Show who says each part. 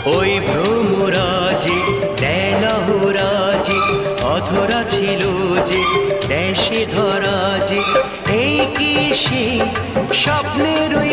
Speaker 1: ওই ভ্রমরাজে দেলহরাজে অধরা ছিল যে দেশে ধরা যে এই কি সেই স্বপ্নের ওই